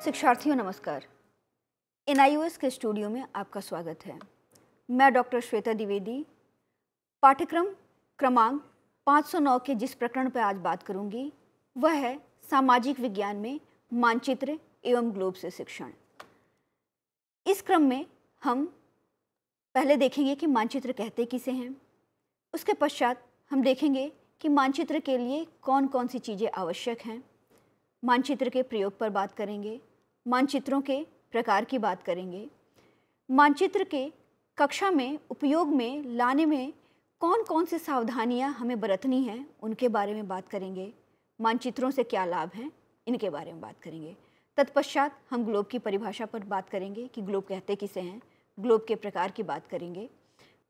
शिक्षार्थियों नमस्कार। NIOS के स्टूडियो में आपका स्वागत है। मैं डॉक्टर श्वेता द्विवेदी पाठ्यक्रम क्रमांक 509 के जिस प्रकरण पर आज बात करूंगी वह है सामाजिक विज्ञान में मानचित्र एवं ग्लोब से शिक्षण। इस क्रम में हम पहले देखेंगे कि मानचित्र कहते किसे हैं। उसके पश्चात हम देखेंगे कि मानचित्र के लिए कौन कौन सी चीज़ें आवश्यक हैं। मानचित्र के प्रयोग पर बात करेंगे, मानचित्रों के प्रकार की बात करेंगे, मानचित्र के कक्षा में उपयोग में लाने में कौन कौन सी सावधानियां हमें बरतनी हैं उनके बारे में बात करेंगे, मानचित्रों से क्या लाभ हैं इनके बारे में बात करेंगे। तत्पश्चात हम ग्लोब की परिभाषा पर बात करेंगे कि ग्लोब कहते किसे हैं, ग्लोब के प्रकार की बात करेंगे,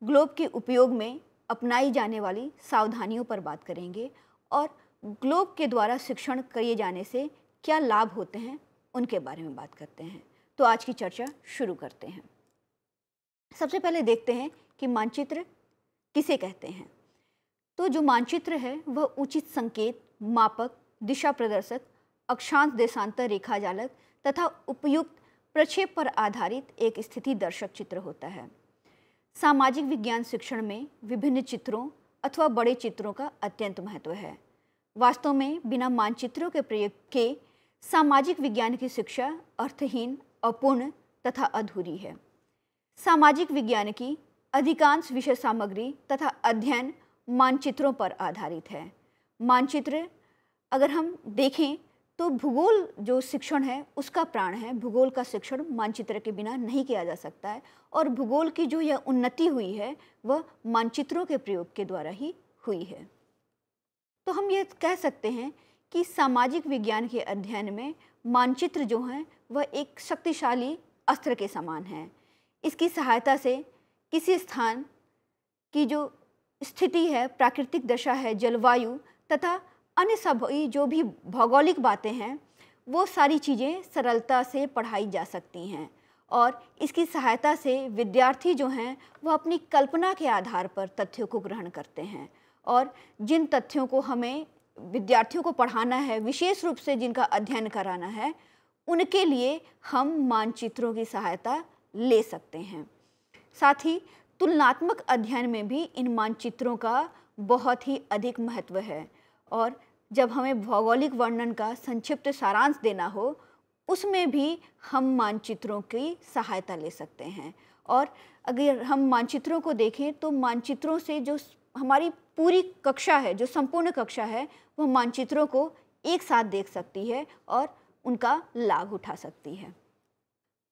ग्लोब के उपयोग में अपनाई जाने वाली सावधानियों पर बात करेंगे और ग्लोब के द्वारा शिक्षण किए जाने से क्या लाभ होते हैं उनके बारे में बात करते हैं। तो आज की चर्चा शुरू करते हैं। सबसे पहले देखते हैं कि मानचित्र किसे कहते हैं। तो जो मानचित्र है वह उचित संकेत, मापक, दिशा प्रदर्शक, अक्षांश देशांतर रेखा जालक तथा उपयुक्त प्रक्षेप पर आधारित एक स्थिति दर्शक चित्र होता है। सामाजिक विज्ञान शिक्षण में विभिन्न चित्रों अथवा बड़े चित्रों का अत्यंत महत्व है। वास्तव में बिना मानचित्रों के प्रयोग के सामाजिक विज्ञान की शिक्षा अर्थहीन, अपूर्ण तथा अधूरी है। सामाजिक विज्ञान की अधिकांश विषय सामग्री तथा अध्ययन मानचित्रों पर आधारित है। मानचित्र अगर हम देखें तो भूगोल जो शिक्षण है उसका प्राण है। भूगोल का शिक्षण मानचित्र के बिना नहीं किया जा सकता है और भूगोल की जो यह उन्नति हुई है वह मानचित्रों के प्रयोग के द्वारा ही हुई है। तो हम ये कह सकते हैं कि सामाजिक विज्ञान के अध्ययन में मानचित्र जो हैं वह एक शक्तिशाली अस्त्र के समान है। इसकी सहायता से किसी स्थान की जो स्थिति है, प्राकृतिक दशा है, जलवायु तथा अन्य सभी जो भी भौगोलिक बातें हैं वो सारी चीज़ें सरलता से पढ़ाई जा सकती हैं और इसकी सहायता से विद्यार्थी जो हैं वह अपनी कल्पना के आधार पर तथ्यों को ग्रहण करते हैं और जिन तथ्यों को हमें विद्यार्थियों को पढ़ाना है, विशेष रूप से जिनका अध्ययन कराना है, उनके लिए हम मानचित्रों की सहायता ले सकते हैं। साथ ही तुलनात्मक अध्ययन में भी इन मानचित्रों का बहुत ही अधिक महत्व है और जब हमें भौगोलिक वर्णन का संक्षिप्त सारांश देना हो उसमें भी हम मानचित्रों की सहायता ले सकते हैं। और अगर हम मानचित्रों को देखें तो मानचित्रों से जो हमारी पूरी कक्षा है, जो संपूर्ण कक्षा है, वह मानचित्रों को एक साथ देख सकती है और उनका लाभ उठा सकती है।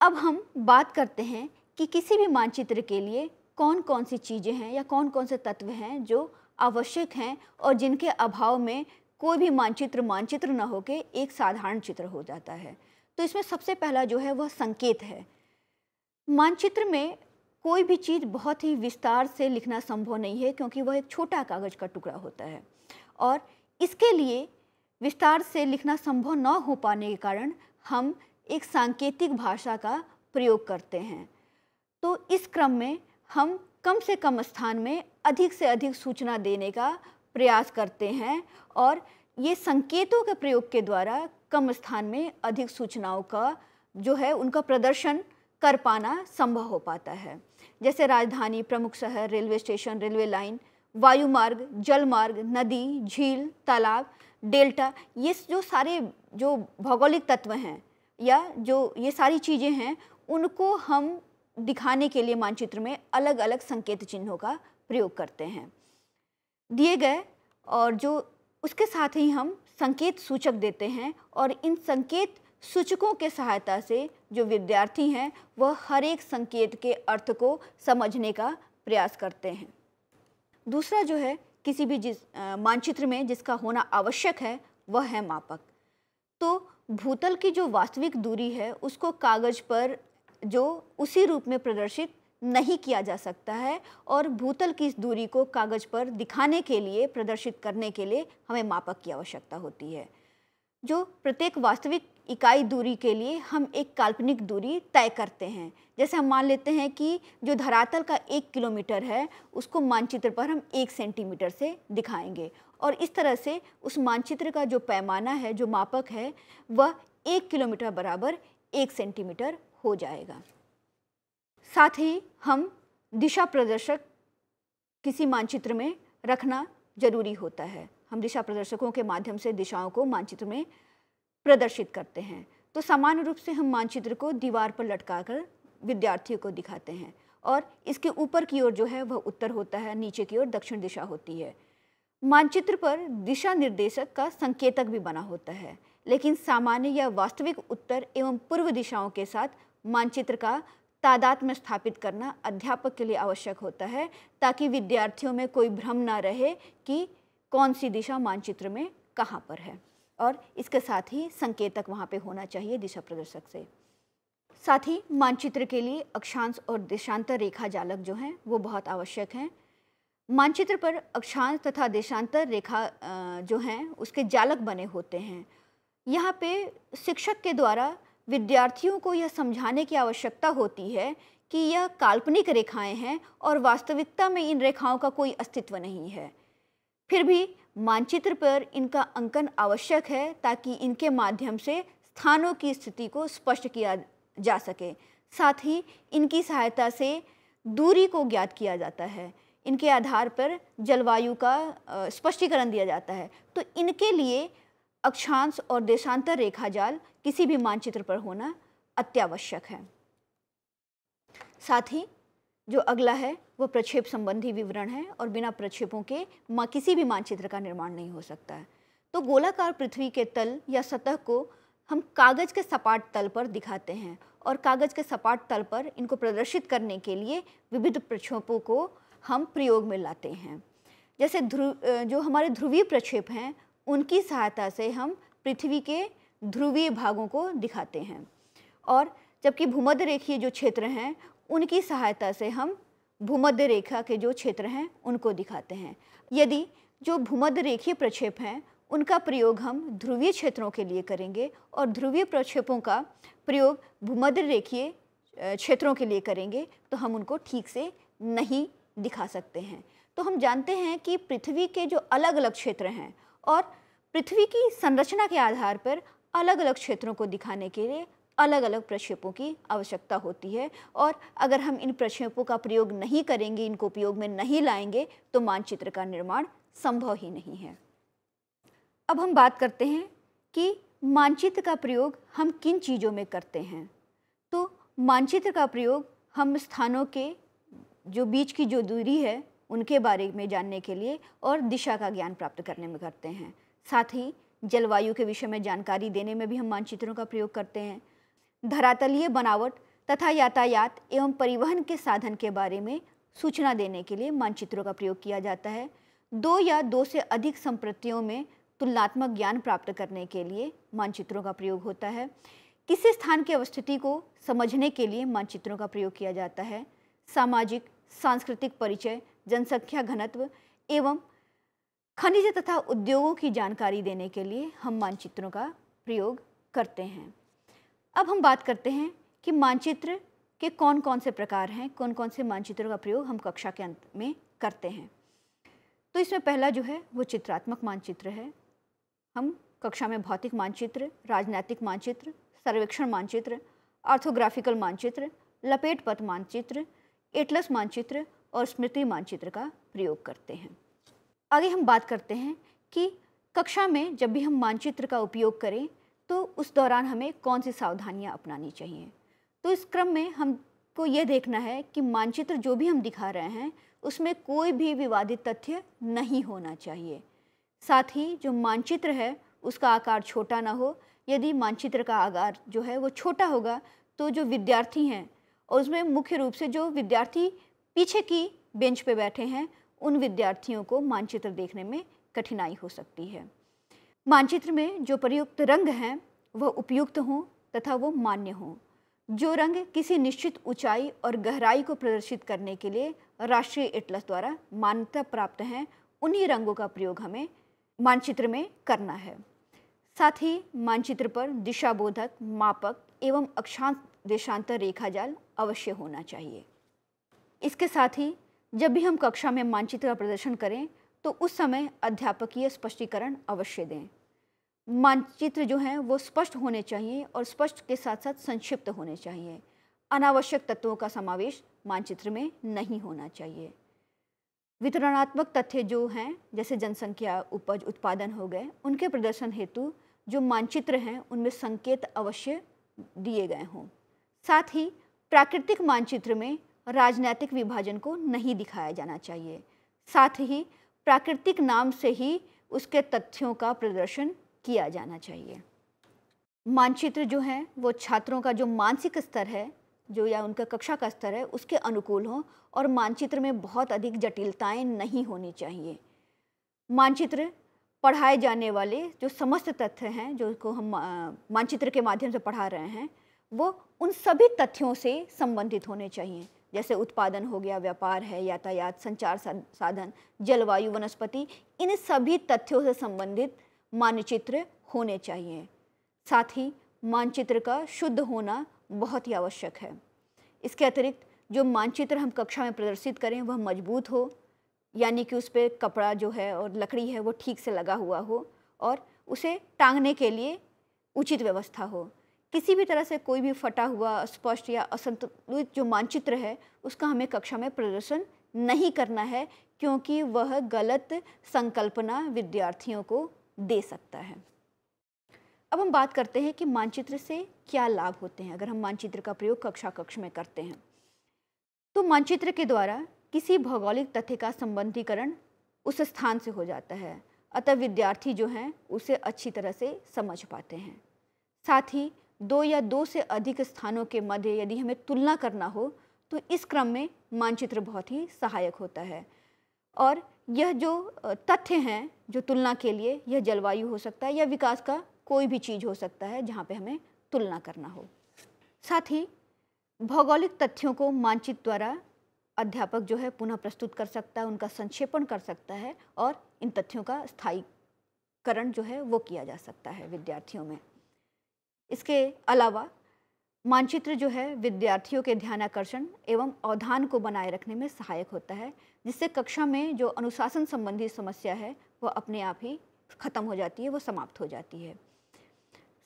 अब हम बात करते हैं कि किसी भी मानचित्र के लिए कौन कौन सी चीज़ें हैं या कौन कौन से तत्व हैं जो आवश्यक हैं और जिनके अभाव में कोई भी मानचित्र मानचित्र न होकर एक साधारण चित्र हो जाता है। तो इसमें सबसे पहला जो है वह संकेत है। मानचित्र में कोई भी चीज़ बहुत ही विस्तार से लिखना संभव नहीं है क्योंकि वह एक छोटा कागज़ का टुकड़ा होता है और इसके लिए विस्तार से लिखना संभव न हो पाने के कारण हम एक सांकेतिक भाषा का प्रयोग करते हैं। तो इस क्रम में हम कम से कम स्थान में अधिक से अधिक सूचना देने का प्रयास करते हैं और ये संकेतों के प्रयोग के द्वारा कम स्थान में अधिक सूचनाओं का जो है उनका प्रदर्शन कर पाना संभव हो पाता है। जैसे राजधानी, प्रमुख शहर, रेलवे स्टेशन, रेलवे लाइन, वायु मार्ग, जल मार्ग, नदी, झील, तालाब, डेल्टा, ये जो सारे जो भौगोलिक तत्व हैं या जो ये सारी चीज़ें हैं उनको हम दिखाने के लिए मानचित्र में अलग अलग संकेत चिन्हों का प्रयोग करते हैं दिए गए और जो उसके साथ ही हम संकेत सूचक देते हैं और इन संकेत सूचकों के सहायता से जो विद्यार्थी हैं वह हर एक संकेत के अर्थ को समझने का प्रयास करते हैं। दूसरा जो है किसी भी मानचित्र में जिसका होना आवश्यक है वह है मापक। तो भूतल की जो वास्तविक दूरी है उसको कागज़ पर जो उसी रूप में प्रदर्शित नहीं किया जा सकता है और भूतल की इस दूरी को कागज़ पर दिखाने के लिए, प्रदर्शित करने के लिए हमें मापक की आवश्यकता होती है। जो प्रत्येक वास्तविक इकाई दूरी के लिए हम एक काल्पनिक दूरी तय करते हैं। जैसे हम मान लेते हैं कि जो धरातल का 1 किलोमीटर है उसको मानचित्र पर हम 1 सेंटीमीटर से दिखाएंगे और इस तरह से उस मानचित्र का जो पैमाना है, जो मापक है, वह 1 किलोमीटर बराबर 1 सेंटीमीटर हो जाएगा। साथ ही हम दिशा प्रदर्शक किसी मानचित्र में रखना जरूरी होता है। हम दिशा प्रदर्शकों के माध्यम से दिशाओं को मानचित्र में प्रदर्शित करते हैं। तो सामान्य रूप से हम मानचित्र को दीवार पर लटकाकर विद्यार्थियों को दिखाते हैं और इसके ऊपर की ओर जो है वह उत्तर होता है, नीचे की ओर दक्षिण दिशा होती है। मानचित्र पर दिशा निर्देशक का संकेतक भी बना होता है, लेकिन सामान्य या वास्तविक उत्तर एवं पूर्व दिशाओं के साथ मानचित्र का तादात्म्य स्थापित करना अध्यापक के लिए आवश्यक होता है, ताकि विद्यार्थियों में कोई भ्रम ना रहे कि कौन सी दिशा मानचित्र में कहाँ पर है। और इसके साथ ही संकेतक वहाँ पे होना चाहिए दिशा प्रदर्शक से। साथ ही मानचित्र के लिए अक्षांश और देशांतर रेखा जालक जो हैं वो बहुत आवश्यक हैं। मानचित्र पर अक्षांश तथा देशांतर रेखा जो हैं उसके जालक बने होते हैं। यहाँ पे शिक्षक के द्वारा विद्यार्थियों को यह समझाने की आवश्यकता होती है कि यह काल्पनिक रेखाएं हैं और वास्तविकता में इन रेखाओं का कोई अस्तित्व नहीं है। फिर भी मानचित्र पर इनका अंकन आवश्यक है, ताकि इनके माध्यम से स्थानों की स्थिति को स्पष्ट किया जा सके। साथ ही इनकी सहायता से दूरी को ज्ञात किया जाता है। इनके आधार पर जलवायु का स्पष्टीकरण दिया जाता है। तो इनके लिए अक्षांश और देशांतर रेखा जाल किसी भी मानचित्र पर होना अत्यावश्यक है। साथ ही जो अगला है वो प्रक्षेप संबंधी विवरण है और बिना प्रक्षेपों के किसी भी मानचित्र का निर्माण नहीं हो सकता है। तो गोलाकार पृथ्वी के तल या सतह को हम कागज के सपाट तल पर दिखाते हैं और कागज के सपाट तल पर इनको प्रदर्शित करने के लिए विविध प्रक्षेपों को हम प्रयोग में लाते हैं। जैसे जो हमारे ध्रुवीय प्रक्षेप हैं उनकी सहायता से हम पृथ्वी के ध्रुवीय भागों को दिखाते हैं, और जबकि भूमध्य रेखीय जो क्षेत्र हैं उनकी सहायता से हम भूमध्य रेखा के जो क्षेत्र हैं उनको दिखाते हैं। यदि जो भूमध्य रेखीय प्रक्षेप हैं उनका प्रयोग हम ध्रुवीय क्षेत्रों के लिए करेंगे और ध्रुवीय प्रक्षेपों का प्रयोग भूमध्य रेखीय क्षेत्रों के लिए करेंगे तो हम उनको ठीक से नहीं दिखा सकते हैं। तो हम जानते हैं कि पृथ्वी के जो अलग अलग क्षेत्र हैं और पृथ्वी की संरचना के आधार पर अलग अलग क्षेत्रों को दिखाने के लिए अलग अलग प्रक्षेपों की आवश्यकता होती है, और अगर हम इन प्रक्षेपों का प्रयोग नहीं करेंगे, इनको उपयोग में नहीं लाएंगे, तो मानचित्र का निर्माण संभव ही नहीं है। अब हम बात करते हैं कि मानचित्र का प्रयोग हम किन चीज़ों में करते हैं। तो मानचित्र का प्रयोग हम स्थानों के जो बीच की जो दूरी है उनके बारे में जानने के लिए और दिशा का ज्ञान प्राप्त करने में करते हैं। साथ ही जलवायु के विषय में जानकारी देने में भी हम मानचित्रों का प्रयोग करते हैं। धरातलीय बनावट तथा यातायात एवं परिवहन के साधन के बारे में सूचना देने के लिए मानचित्रों का प्रयोग किया जाता है। 2 या 2 से अधिक संप्रतियों में तुलनात्मक ज्ञान प्राप्त करने के लिए मानचित्रों का प्रयोग होता है। किसी स्थान की अवस्थिति को समझने के लिए मानचित्रों का प्रयोग किया जाता है। सामाजिक सांस्कृतिक परिचय, जनसंख्या घनत्व एवं खनिज तथा उद्योगों की जानकारी देने के लिए हम मानचित्रों का प्रयोग करते हैं। अब हम बात करते हैं कि मानचित्र के कौन कौन से प्रकार हैं, कौन कौन से मानचित्रों का प्रयोग हम कक्षा के अंत में करते हैं। तो इसमें पहला जो है वो चित्रात्मक मानचित्र है। हम कक्षा में भौतिक मानचित्र, राजनैतिक मानचित्र, सर्वेक्षण मानचित्र, ऑर्थोग्राफिकल मानचित्र, लपेट पथ मानचित्र, एटलस मानचित्र और स्मृति मानचित्र का प्रयोग करते हैं। आगे हम बात करते हैं कि कक्षा में जब भी हम मानचित्र का उपयोग करें तो उस दौरान हमें कौन सी सावधानियां अपनानी चाहिए। तो इस क्रम में हमको ये देखना है कि मानचित्र जो भी हम दिखा रहे हैं उसमें कोई भी विवादित तथ्य नहीं होना चाहिए। साथ ही जो मानचित्र है उसका आकार छोटा ना हो। यदि मानचित्र का आकार जो है वो छोटा होगा तो जो विद्यार्थी हैं और उसमें मुख्य रूप से जो विद्यार्थी पीछे की बेंच पे बैठे हैं उन विद्यार्थियों को मानचित्र देखने में कठिनाई हो सकती है। मानचित्र में जो प्रयुक्त रंग हैं वह उपयुक्त हों तथा वो मान्य हों। जो रंग किसी निश्चित ऊंचाई और गहराई को प्रदर्शित करने के लिए राष्ट्रीय एटलस द्वारा मान्यता प्राप्त हैं उन्हीं रंगों का प्रयोग हमें मानचित्र में करना है। साथ ही मानचित्र पर दिशाबोधक, मापक एवं अक्षांश देशांतर रेखाजाल अवश्य होना चाहिए। इसके साथ ही जब भी हम कक्षा में मानचित्र का प्रदर्शन करें तो उस समय अध्यापकीय स्पष्टीकरण अवश्य दें। मानचित्र जो हैं वो स्पष्ट होने चाहिए और स्पष्ट के साथ साथ संक्षिप्त होने चाहिए। अनावश्यक तत्वों का समावेश मानचित्र में नहीं होना चाहिए। वितरणात्मक तथ्य जो हैं जैसे जनसंख्या, उपज, उत्पादन हो गए, उनके प्रदर्शन हेतु जो मानचित्र हैं उनमें संकेत अवश्य दिए गए हों। साथ ही प्राकृतिक मानचित्र में राजनीतिक विभाजन को नहीं दिखाया जाना चाहिए। साथ ही प्राकृतिक नाम से ही उसके तथ्यों का प्रदर्शन किया जाना चाहिए। मानचित्र जो है वो छात्रों का जो मानसिक स्तर है जो या उनका कक्षा का स्तर है उसके अनुकूल हो और मानचित्र में बहुत अधिक जटिलताएं नहीं होनी चाहिए। मानचित्र पढ़ाए जाने वाले जो समस्त तथ्य हैं जो को हम मानचित्र के माध्यम से पढ़ा रहे हैं वो उन सभी तथ्यों से संबंधित होने चाहिए, जैसे उत्पादन हो गया, व्यापार है, यातायात, संचार साधन, जलवायु, वनस्पति, इन सभी तथ्यों से संबंधित मानचित्र होने चाहिए। साथ ही मानचित्र का शुद्ध होना बहुत ही आवश्यक है। इसके अतिरिक्त जो मानचित्र हम कक्षा में प्रदर्शित करें वह मजबूत हो, यानी कि उस पर कपड़ा जो है और लकड़ी है वो ठीक से लगा हुआ हो और उसे टांगने के लिए उचित व्यवस्था हो। किसी भी तरह से कोई भी फटा हुआ, अस्पष्ट या असंतुलित जो मानचित्र है उसका हमें कक्षा में प्रदर्शन नहीं करना है, क्योंकि वह गलत संकल्पना विद्यार्थियों को दे सकता है। अब हम बात करते हैं कि मानचित्र से क्या लाभ होते हैं अगर हम मानचित्र का प्रयोग कक्ष में करते हैं। तो मानचित्र के द्वारा किसी भौगोलिक तथ्य का संबंधीकरण उस स्थान से हो जाता है, अतः विद्यार्थी जो हैं उसे अच्छी तरह से समझ पाते हैं। साथ ही दो या दो से अधिक स्थानों के मध्य यदि हमें तुलना करना हो तो इस क्रम में मानचित्र बहुत ही सहायक होता है। और यह जो तथ्य हैं जो तुलना के लिए, यह जलवायु हो सकता है या विकास का कोई भी चीज़ हो सकता है जहाँ पे हमें तुलना करना हो। साथ ही भौगोलिक तथ्यों को मानचित्र द्वारा अध्यापक जो है पुनः प्रस्तुत कर सकता है, उनका संक्षेपण कर सकता है और इन तथ्यों का स्थायीकरण जो है वो किया जा सकता है विद्यार्थियों में। इसके अलावा मानचित्र जो है विद्यार्थियों के ध्यानाकर्षण एवं अवधान को बनाए रखने में सहायक होता है, जिससे कक्षा में जो अनुशासन संबंधी समस्या है वह अपने आप ही खत्म हो जाती है, वो समाप्त हो जाती है।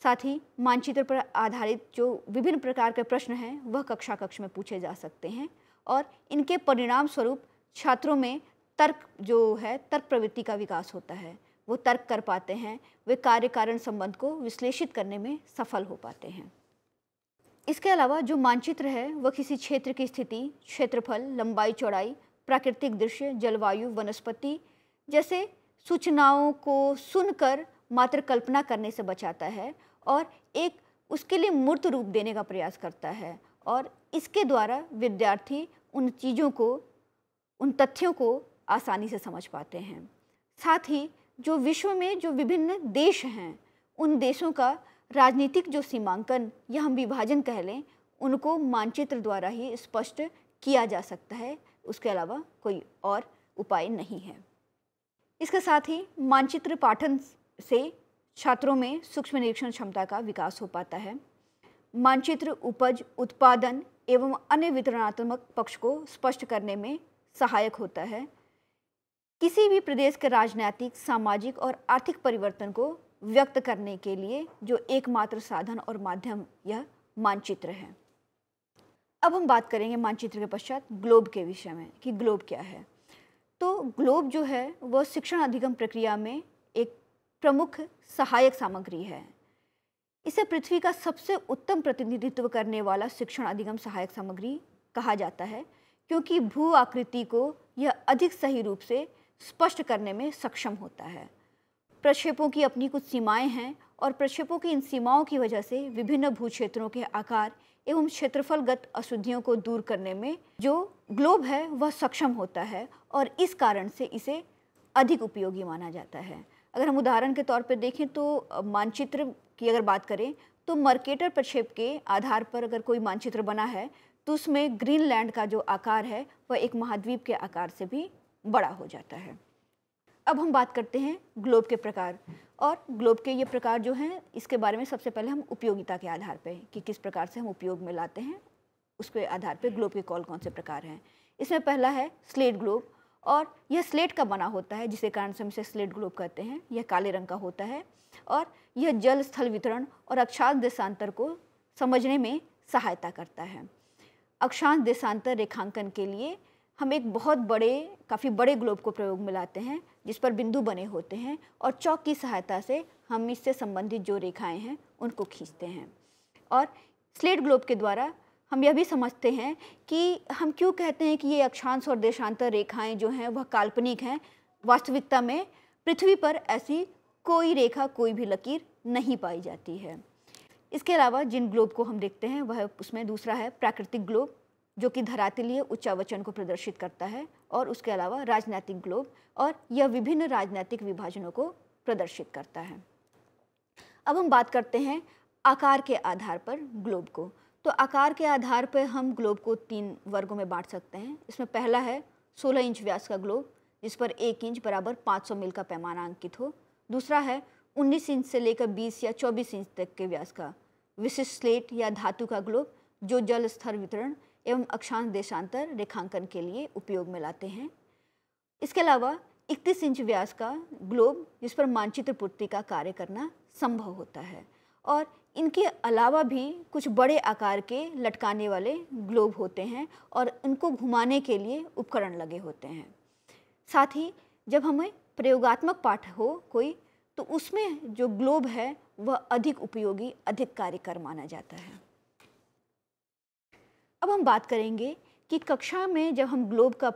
साथ ही मानचित्र पर आधारित जो विभिन्न प्रकार के प्रश्न हैं वह कक्ष में पूछे जा सकते हैं और इनके परिणाम स्वरूप छात्रों में तर्क प्रवृत्ति का विकास होता है। वो तर्क कर पाते हैं, वे कार्य कारण संबंध को विश्लेषित करने में सफल हो पाते हैं। इसके अलावा जो मानचित्र है वह किसी क्षेत्र की स्थिति, क्षेत्रफल, लंबाई, चौड़ाई, प्राकृतिक दृश्य, जलवायु, वनस्पति जैसे सूचनाओं को सुनकर मात्र कल्पना करने से बचाता है और एक उसके लिए मूर्त रूप देने का प्रयास करता है और इसके द्वारा विद्यार्थी उन चीज़ों को, उन तथ्यों को आसानी से समझ पाते हैं। साथ ही जो विश्व में जो विभिन्न देश हैं उन देशों का राजनीतिक जो सीमांकन या हम विभाजन कह लें, उनको मानचित्र द्वारा ही स्पष्ट किया जा सकता है, उसके अलावा कोई और उपाय नहीं है। इसके साथ ही मानचित्र पाठन से छात्रों में सूक्ष्म निरीक्षण क्षमता का विकास हो पाता है। मानचित्र उपज, उत्पादन एवं अन्य वितरणात्मक पक्ष को स्पष्ट करने में सहायक होता है। किसी भी प्रदेश के राजनीतिक, सामाजिक और आर्थिक परिवर्तन को व्यक्त करने के लिए जो एकमात्र साधन और माध्यम यह मानचित्र है। अब हम बात करेंगे मानचित्र के पश्चात ग्लोब के विषय में कि ग्लोब क्या है। तो ग्लोब जो है वह शिक्षण अधिगम प्रक्रिया में एक प्रमुख सहायक सामग्री है। इसे पृथ्वी का सबसे उत्तम प्रतिनिधित्व करने वाला शिक्षण अधिगम सहायक सामग्री कहा जाता है, क्योंकि भू आकृति को यह अधिक सही रूप से स्पष्ट करने में सक्षम होता है। प्रक्षेपों की अपनी कुछ सीमाएं हैं और प्रक्षेपों की इन सीमाओं की वजह से विभिन्न भू क्षेत्रों के आकार एवं क्षेत्रफलगत अशुद्धियों को दूर करने में जो ग्लोब है वह सक्षम होता है और इस कारण से इसे अधिक उपयोगी माना जाता है। अगर हम उदाहरण के तौर पर देखें तो मानचित्र की अगर बात करें तो मर्केटर प्रक्षेप के आधार पर अगर कोई मानचित्र बना है तो उसमें ग्रीनलैंड का जो आकार है वह एक महाद्वीप के आकार से भी बड़ा हो जाता है। अब हम बात करते हैं ग्लोब के प्रकार, और ग्लोब के ये प्रकार जो हैं इसके बारे में सबसे पहले हम उपयोगिता के आधार पे कि किस प्रकार से हम उपयोग में लाते हैं उसके आधार पे ग्लोब के कौन कौन से प्रकार हैं। इसमें पहला है स्लेट ग्लोब और यह स्लेट का बना होता है, जिसके कारण से हम इसे स्लेट ग्लोब कहते हैं। यह काले रंग का होता है और यह जल स्थल वितरण और अक्षांश देशांतर को समझने में सहायता करता है। अक्षांश देशांतर रेखांकन के लिए हम एक बहुत काफ़ी बड़े ग्लोब को प्रयोग में लाते हैं, जिस पर बिंदु बने होते हैं और चौक की सहायता से हम इससे संबंधित जो रेखाएं हैं उनको खींचते हैं। और स्लेट ग्लोब के द्वारा हम यह भी समझते हैं कि हम क्यों कहते हैं कि ये अक्षांश और देशांतर रेखाएं जो हैं वह काल्पनिक हैं। वास्तविकता में पृथ्वी पर ऐसी कोई रेखा, कोई भी लकीर नहीं पाई जाती है। इसके अलावा जिन ग्लोब को हम देखते हैं वह उसमें दूसरा है प्राकृतिक ग्लोब, जो कि धरातलीय उच्चावचन को प्रदर्शित करता है, और उसके अलावा राजनीतिक ग्लोब, और यह विभिन्न राजनीतिक विभाजनों को प्रदर्शित करता है। अब हम बात करते हैं आकार के आधार पर ग्लोब को। तो आकार के आधार पर हम ग्लोब को 3 वर्गों में बांट सकते हैं। इसमें पहला है 16 इंच व्यास का ग्लोब, जिस पर 1 इंच बराबर 500 मिल का पैमाना अंकित हो। दूसरा है 19 इंच से लेकर 20 या 24 इंच तक के व्यास का विशिष्ट स्लेट या धातु का ग्लोब, जो जल स्तर वितरण एवं अक्षांश देशांतर रेखांकन के लिए उपयोग में लाते हैं। इसके अलावा 31 इंच व्यास का ग्लोब, जिस पर मानचित्र पूर्ति का कार्य करना संभव होता है। और इनके अलावा भी कुछ बड़े आकार के लटकाने वाले ग्लोब होते हैं और इनको घुमाने के लिए उपकरण लगे होते हैं। साथ ही जब हमें प्रयोगात्मक पाठ हो कोई, तो उसमें जो ग्लोब है वह अधिक उपयोगी, अधिक कार्यकर माना जाता है। अब हम बात करेंगे कि कक्षा में जब हम ग्लोब का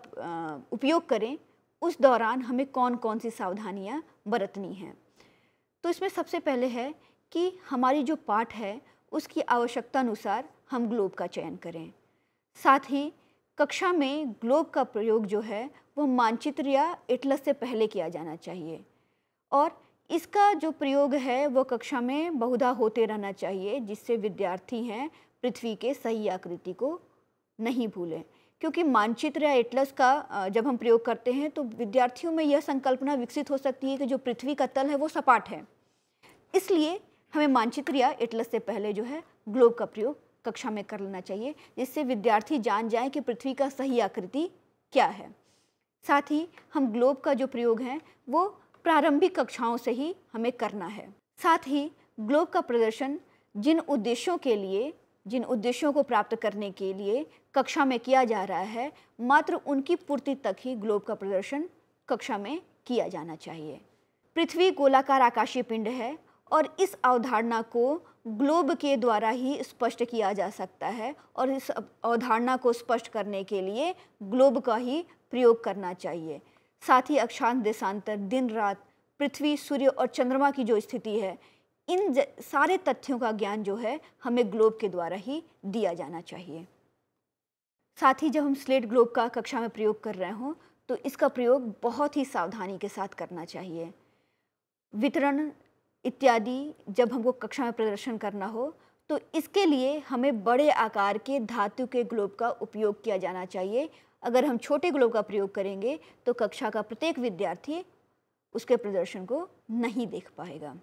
उपयोग करें उस दौरान हमें कौन कौन सी सावधानियां बरतनी हैं। तो इसमें सबसे पहले है कि हमारी जो पाठ है उसकी आवश्यकता अनुसार हम ग्लोब का चयन करें। साथ ही कक्षा में ग्लोब का प्रयोग जो है वह मानचित्र या एटलस से पहले किया जाना चाहिए, और इसका जो प्रयोग है वह कक्षा में बहुधा होते रहना चाहिए, जिससे विद्यार्थी हैं पृथ्वी के सही आकृति को नहीं भूलें। क्योंकि मानचित्र या एटलस का जब हम प्रयोग करते हैं तो विद्यार्थियों में यह संकल्पना विकसित हो सकती है कि जो पृथ्वी का तल है वो सपाट है। इसलिए हमें मानचित्र या एटलस से पहले जो है ग्लोब का प्रयोग कक्षा में कर लेना चाहिए, जिससे विद्यार्थी जान जाएं कि पृथ्वी का सही आकृति क्या है। साथ ही हम ग्लोब का जो प्रयोग है वो प्रारंभिक कक्षाओं से ही हमें करना है। साथ ही ग्लोब का प्रदर्शन जिन उद्देश्यों को प्राप्त करने के लिए कक्षा में किया जा रहा है, मात्र उनकी पूर्ति तक ही ग्लोब का प्रदर्शन कक्षा में किया जाना चाहिए। पृथ्वी गोलाकार आकाशीय पिंड है और इस अवधारणा को ग्लोब के द्वारा ही स्पष्ट किया जा सकता है, और इस अवधारणा को स्पष्ट करने के लिए ग्लोब का ही प्रयोग करना चाहिए। साथ ही अक्षांश देशांतर, दिन रात, पृथ्वी, सूर्य और चंद्रमा की जो स्थिति है, इन सारे तथ्यों का ज्ञान जो है हमें ग्लोब के द्वारा ही दिया जाना चाहिए। साथ ही जब हम स्लेट ग्लोब का कक्षा में प्रयोग कर रहे हों तो इसका प्रयोग बहुत ही सावधानी के साथ करना चाहिए। वितरण इत्यादि जब हमको कक्षा में प्रदर्शन करना हो तो इसके लिए हमें बड़े आकार के धातु के ग्लोब का उपयोग किया जाना चाहिए। अगर हम छोटे ग्लोब का प्रयोग करेंगे तो कक्षा का प्रत्येक विद्यार्थी उसके प्रदर्शन को नहीं देख पाएगा।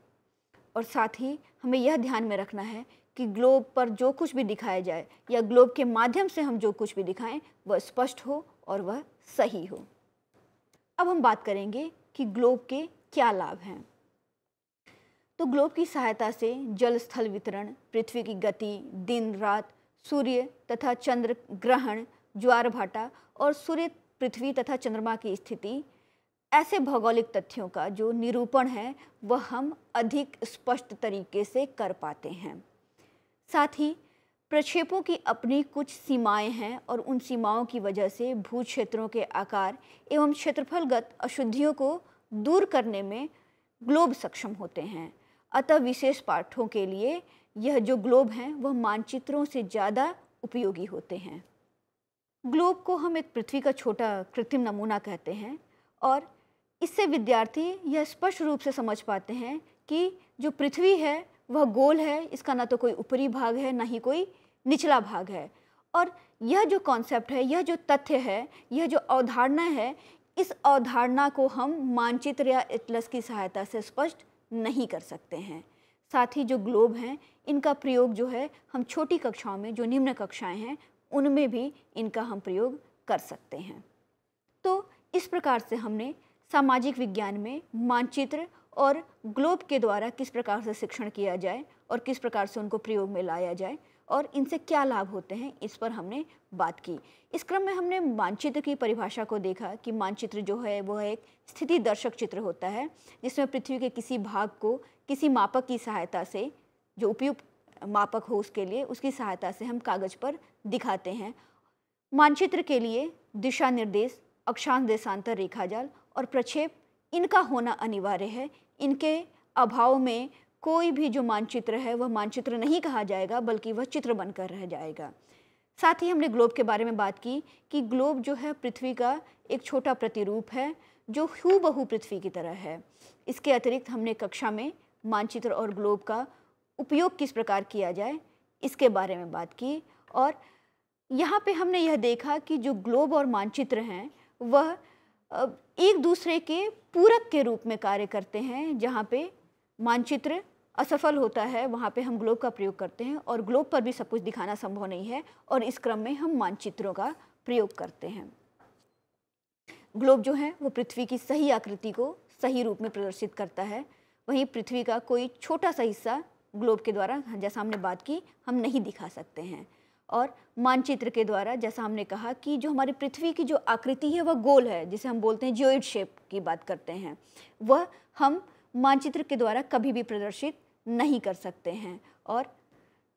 और साथ ही हमें यह ध्यान में रखना है कि ग्लोब पर जो कुछ भी दिखाया जाए या ग्लोब के माध्यम से हम जो कुछ भी दिखाएं वह स्पष्ट हो और वह सही हो। अब हम बात करेंगे कि ग्लोब के क्या लाभ हैं। तो ग्लोब की सहायता से जल स्थल वितरण, पृथ्वी की गति, दिन रात, सूर्य तथा चंद्र ग्रहण, ज्वार भाटा और सूर्य, पृथ्वी तथा चंद्रमा की स्थिति, ऐसे भौगोलिक तथ्यों का जो निरूपण है वह हम अधिक स्पष्ट तरीके से कर पाते हैं। साथ ही प्रक्षेपों की अपनी कुछ सीमाएं हैं और उन सीमाओं की वजह से भू क्षेत्रों के आकार एवं क्षेत्रफलगत अशुद्धियों को दूर करने में ग्लोब सक्षम होते हैं। अतः विशेष पाठों के लिए यह जो ग्लोब हैं वह मानचित्रों से ज़्यादा उपयोगी होते हैं। ग्लोब को हम एक पृथ्वी का छोटा कृत्रिम नमूना कहते हैं, और इससे विद्यार्थी यह स्पष्ट रूप से समझ पाते हैं कि जो पृथ्वी है वह गोल है, इसका ना तो कोई ऊपरी भाग है ना ही कोई निचला भाग है। और यह जो कॉन्सेप्ट है, यह जो तथ्य है, यह जो अवधारणा है, इस अवधारणा को हम मानचित्र या एटलस की सहायता से स्पष्ट नहीं कर सकते हैं। साथ ही जो ग्लोब हैं इनका प्रयोग जो है हम छोटी कक्षाओं में, जो निम्न कक्षाएं हैं, उनमें भी इनका हम प्रयोग कर सकते हैं। तो इस प्रकार से हमने सामाजिक विज्ञान में मानचित्र और ग्लोब के द्वारा किस प्रकार से शिक्षण किया जाए और किस प्रकार से उनको प्रयोग में लाया जाए और इनसे क्या लाभ होते हैं, इस पर हमने बात की। इस क्रम में हमने मानचित्र की परिभाषा को देखा कि मानचित्र जो है वह एक स्थिति दर्शक चित्र होता है, जिसमें पृथ्वी के किसी भाग को किसी मापक की सहायता से, जो उपयुक्त मापक हो उसके लिए, उसकी सहायता से हम कागज पर दिखाते हैं। मानचित्र के लिए दिशा निर्देश, अक्षांश देशांतर रेखाजाल और प्रक्षेप इनका होना अनिवार्य है। इनके अभाव में कोई भी जो मानचित्र है वह मानचित्र नहीं कहा जाएगा, बल्कि वह चित्र बनकर रह जाएगा। साथ ही हमने ग्लोब के बारे में बात की कि ग्लोब जो है पृथ्वी का एक छोटा प्रतिरूप है जो हूबहू पृथ्वी की तरह है। इसके अतिरिक्त हमने कक्षा में मानचित्र और ग्लोब का उपयोग किस प्रकार किया जाए इसके बारे में बात की, और यहाँ पे हमने यह देखा कि जो ग्लोब और मानचित्र हैं वह एक दूसरे के पूरक के रूप में कार्य करते हैं। जहाँ पे मानचित्र असफल होता है वहाँ पे हम ग्लोब का प्रयोग करते हैं, और ग्लोब पर भी सब कुछ दिखाना संभव नहीं है, और इस क्रम में हम मानचित्रों का प्रयोग करते हैं। ग्लोब जो है वो पृथ्वी की सही आकृति को सही रूप में प्रदर्शित करता है। वहीं पृथ्वी का कोई छोटा सा हिस्सा ग्लोब के द्वारा, जैसा हमने बात की, हम नहीं दिखा सकते हैं। और मानचित्र के द्वारा, जैसा हमने कहा कि जो हमारी पृथ्वी की जो आकृति है वह गोल है, जिसे हम बोलते हैं जियोइड शेप की बात करते हैं, वह हम मानचित्र के द्वारा कभी भी प्रदर्शित नहीं कर सकते हैं। और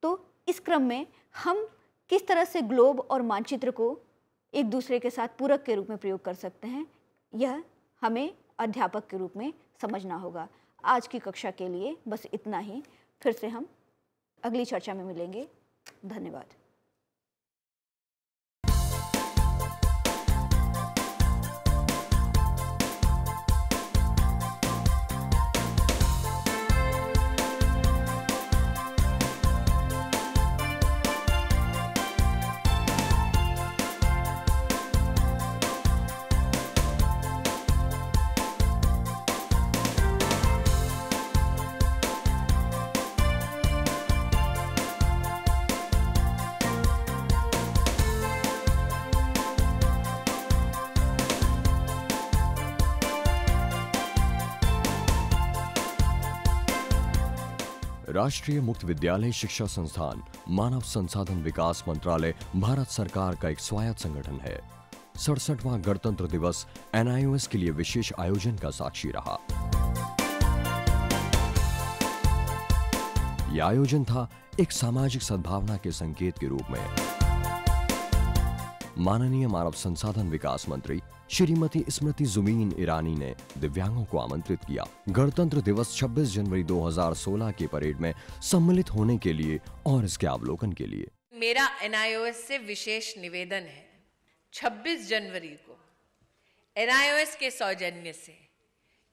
तो इस क्रम में हम किस तरह से ग्लोब और मानचित्र को एक दूसरे के साथ पूरक के रूप में प्रयोग कर सकते हैं, यह हमें अध्यापक के रूप में समझना होगा। आज की कक्षा के लिए बस इतना ही। फिर से हम अगली चर्चा में मिलेंगे। धन्यवाद। राष्ट्रीय मुक्त विद्यालय शिक्षा संस्थान मानव संसाधन विकास मंत्रालय भारत सरकार का एक स्वायत्त संगठन है। 67वां गणतंत्र दिवस NIOS के लिए विशेष आयोजन का साक्षी रहा। यह आयोजन था एक सामाजिक सद्भावना के संकेत के रूप में। माननीय मानव संसाधन विकास मंत्री श्रीमती स्मृति जुबीन ईरानी ने दिव्यांगों को आमंत्रित किया गणतंत्र दिवस 26 जनवरी 2016 के परेड में सम्मिलित होने के लिए और इसके अवलोकन के लिए। मेरा NIOS से विशेष निवेदन है, 26 जनवरी को NIOS के सौजन्य से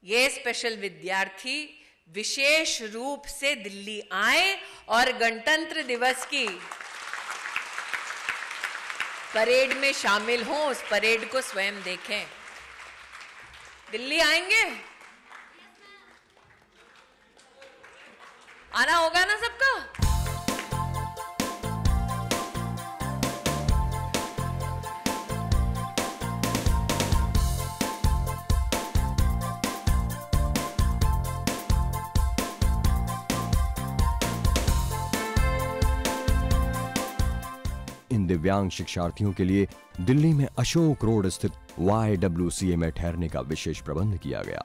ये स्पेशल विद्यार्थी विशेष रूप से दिल्ली आए और गणतंत्र दिवस की परेड में शामिल हों, उस परेड को स्वयं देखें। दिल्ली आएंगे? आना होगा ना सबका? इन दिव्यांग शिक्षार्थियों के लिए दिल्ली में अशोक रोड स्थित YWCA में ठहरने का विशेष प्रबंध किया गया।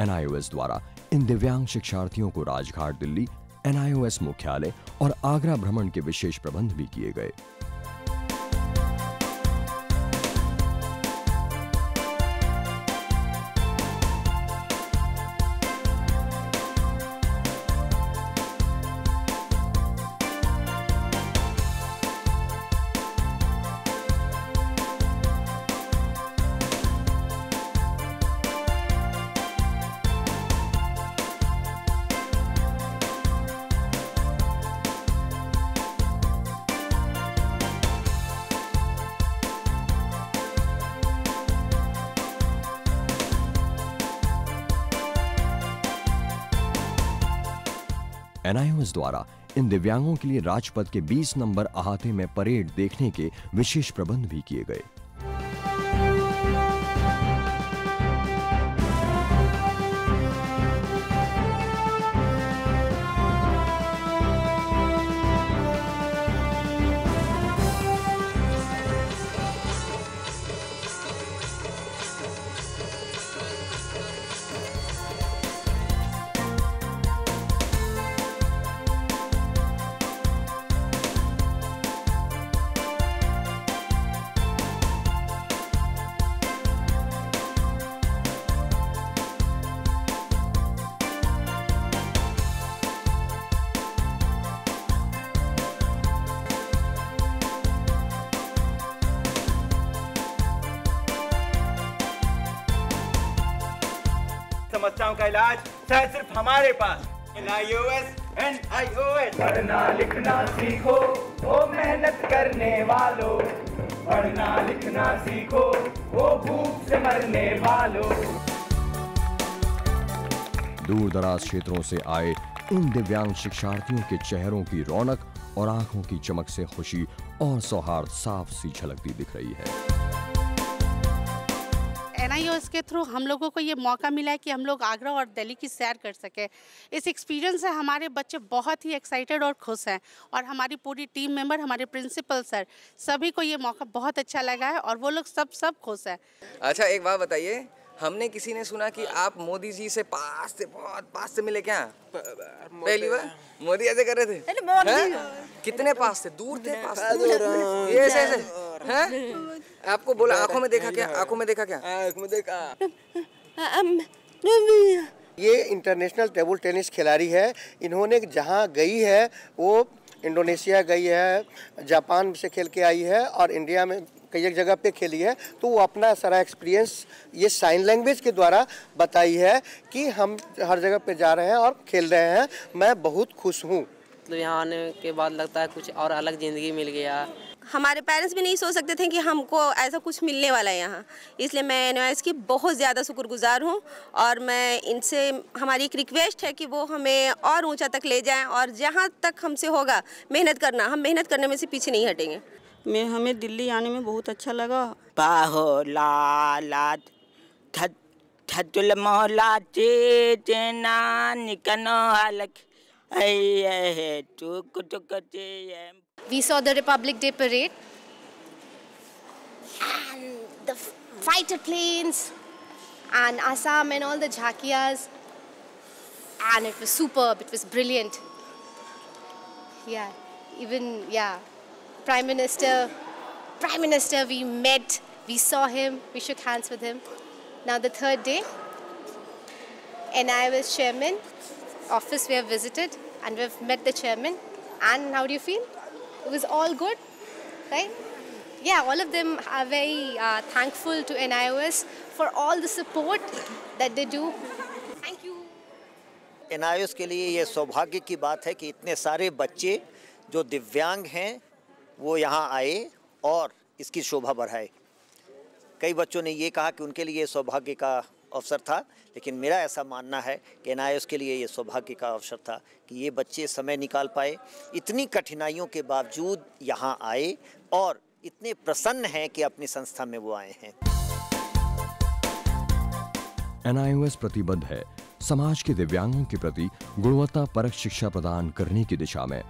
NIOS द्वारा इन दिव्यांग शिक्षार्थियों को राजघाट दिल्ली, NIOS मुख्यालय और आगरा भ्रमण के विशेष प्रबंध भी किए गए। NIOS द्वारा इन दिव्यांगों के लिए राजपथ के 20 नंबर अहाते में परेड देखने के विशेष प्रबंध भी किए गए। समस्याओं का इलाज शायद सिर्फ हमारे पास। NIOS NIOS। पढ़ना लिखना सीखो ओ मेहनत करने वालों, पढ़ना लिखना सीखो ओ भूख से मरने वालों। दूर दराज क्षेत्रों से आए इन दिव्यांग शिक्षार्थियों के चेहरों की रौनक और आंखों की चमक से खुशी और सौहार्द साफ सी झलकती दिख रही है। NIOS के थ्रू हम लोगों को ये मौका मिला है कि हम लोग आगरा और दिल्ली की सैर कर सकें। इस एक्सपीरियंस से हमारे बच्चे बहुत ही एक्साइटेड और खुश हैं और हमारी पूरी टीम मेंबर, हमारे प्रिंसिपल सर, सभी को ये मौका बहुत अच्छा लगा है और वो लोग सब खुश हैं। अच्छा, एक बात बताइए, हमने किसी ने सुना कि आप मोदी जी से बहुत पास से मिले क्या? पहली बार मोदी ऐसे कर रहे थे? कितने पास थे? दूर थे? पास थे? ये ऐसे हैं? आपको बोला आंखों में देखा क्या? आंखों में देखा क्या? आंखों में देखा। ये इंटरनेशनल टेबल टेनिस खिलाड़ी है। इन्होंने जहाँ गई है वो इंडोनेशिया गई है, जापान से खेल के आई है और इंडिया में कई एक जगह पे खेली है। तो वो अपना सारा एक्सपीरियंस ये साइन लैंग्वेज के द्वारा बताई है कि हम हर जगह पे जा रहे हैं और खेल रहे हैं। मैं बहुत खुश हूँ। मतलब यहाँ आने के बाद लगता है कुछ और अलग ज़िंदगी मिल गया। हमारे पेरेंट्स भी नहीं सोच सकते थे कि हमको ऐसा कुछ मिलने वाला है यहाँ, इसलिए मैं NIOS की बहुत ज़्यादा शुक्रगुजार हूँ और मैं इनसे हमारी एक रिक्वेस्ट है कि वो हमें और ऊंचा तक ले जाएं और जहाँ तक हमसे होगा मेहनत करना, हम मेहनत करने में से पीछे नहीं हटेंगे। हमें दिल्ली आने में बहुत अच्छा लगा। We saw the Republic Day parade and the fighter planes and Assam and all the jhakias, and it was superb, it was brilliant. Yeah, even Prime Minister we met, we saw him, we shook hands with him. Now the third day, NIOS chairman office we have visited and we've met the chairman. And how do you feel? It was all good, right? Yeah, all of them are very thankful to NIOS for all the support that they do. Thank you. NIOS के लिए ये सौभाग्य की बात है कि इतने सारे बच्चे जो दिव्यांग हैं वो यहाँ आए और इसकी शोभा बढ़ाए। कई बच्चों ने ये कहा कि उनके लिए सौभाग्य का अवसर था, लेकिन मेरा ऐसा मानना है कि NIOS के लिए ये सौभाग्य का अवसर था कि ये बच्चे समय निकाल पाए, इतनी कठिनाइयों के बावजूद यहाँ आए और इतने प्रसन्न हैं कि अपनी संस्था में वो आए हैं। NIOS प्रतिबद्ध है समाज के दिव्यांगों के प्रति गुणवत्ता परक शिक्षा प्रदान करने की दिशा में।